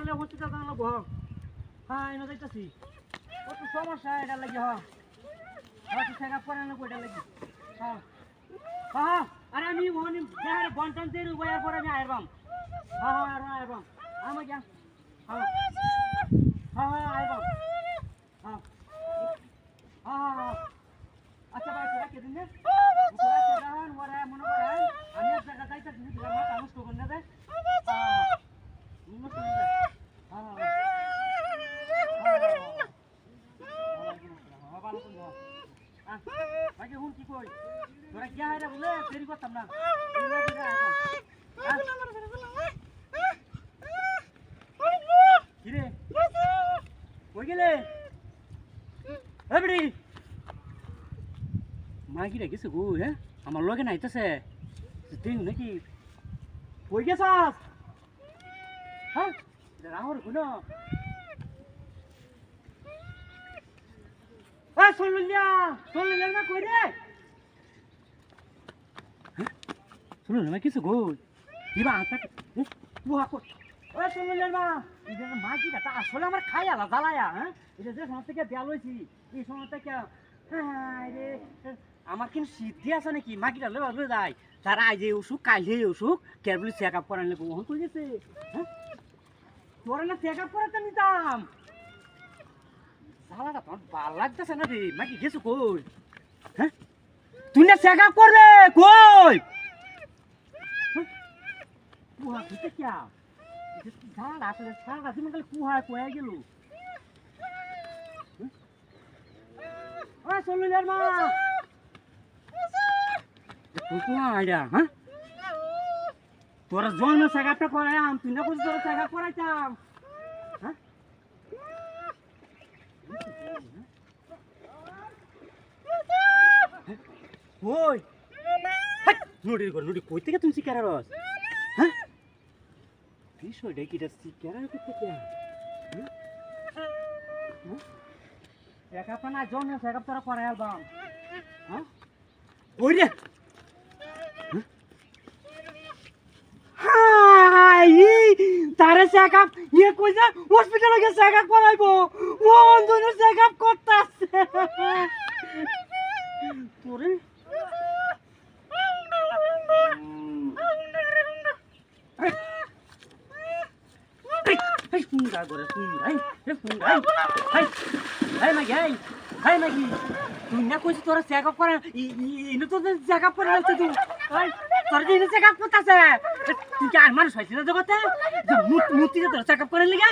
তাহলে হসপিটাল জানা লাগবো হ্যাঁ এনে যাইতাছি কত সমস্যা এটা লাগে হ্যাঁ তুই চেক আপ করে আনবো এটা লাগে হ্যাঁ হ্যাঁ আরে আমি ওখানে দেখার বন্টন দিয়ে রুবাইয়ার পরে আমি আইরবাম হ্যাঁ হ্যাঁ আর আইরবাম আমি যা হ্যাঁ হ্যাঁ হ্যাঁ আইরবাম হ্যাঁ হ্যাঁ হ্যাঁ আচ্ছা ভাই রাখে দিন ওরা মনে করেন আমি এক জায়গা যাইতেছি মাথা নষ্ট করে নেবে কি কই তোরা কি হয় রে বলে দেরি করতাম না কিরে কই গেলে এবড়ি মাগিরে গেছে গো হ্যাঁ আমার লগে নাইতেছে তুই নাকি কই গেছাস হ্যাঁ রাহর গুনো শুনলিয়া না কই রে শুনলি না কিছু গো ইবা আতা বুহা কর ও শুনলি না এটা মাগিটা তা আসলে আমার খাই আলা জ্বালায়া হ্যাঁ এটা যে সময় থেকে দেয়াল হইছি এই সময় থেকে হ্যাঁ রে আমার কিন্তু সিদ্ধি আছে নাকি মাগিটা লয়ে যায় তারা আজ এই অসুখ কালকে অসুখ কেবলি চেক আপ করান লাগবো ওহন কই গেছে হ্যাঁ তোরা না চেক আপ করাতে নিতাম জ্বালাটা তোমার ভাল লাগতেছে না রে মাগি গেছো কই হ্যাঁ তুই না চেক আপ করবে কই কুহা ঘুরতে কে ঝাড় আসলে সারা দিন খালি কুহা কয়ে গেল চলু যার মা কুয়া আইডা হ্যাঁ তোরা জন্ম চেকআপটা করাইম তুই না করছিস তোরা চেকআপ করাইতাম হ্যাঁ ওই নুডি কই থেকে তুমি শিকার রস হ্যাঁ বিষয়টা কি এটা শিকার করতে কে চেকআপ না জন্ম চেকআপ তোরা করাই আলবাম হ্যাঁ ওই রে তারে চেকআপ ইয়ে কইছে হসপিটালে গিয়ে চেকআপ করাইবো ও অন্ধনে চেকআপ করতাছে তোরে এই ফুঙ্গা করে ফুঙ্গাই এই ফুঙ্গাই এই মাগি তুই না কইছিস তোরা চেকআপ করে ইনো তো চেকআপ করে আলতে তুই তোর যে চেকআপ করতেছে তুই কি আর মানুষ হইছিস না জগতে মুতি তোরা চেকআপ করে লিগা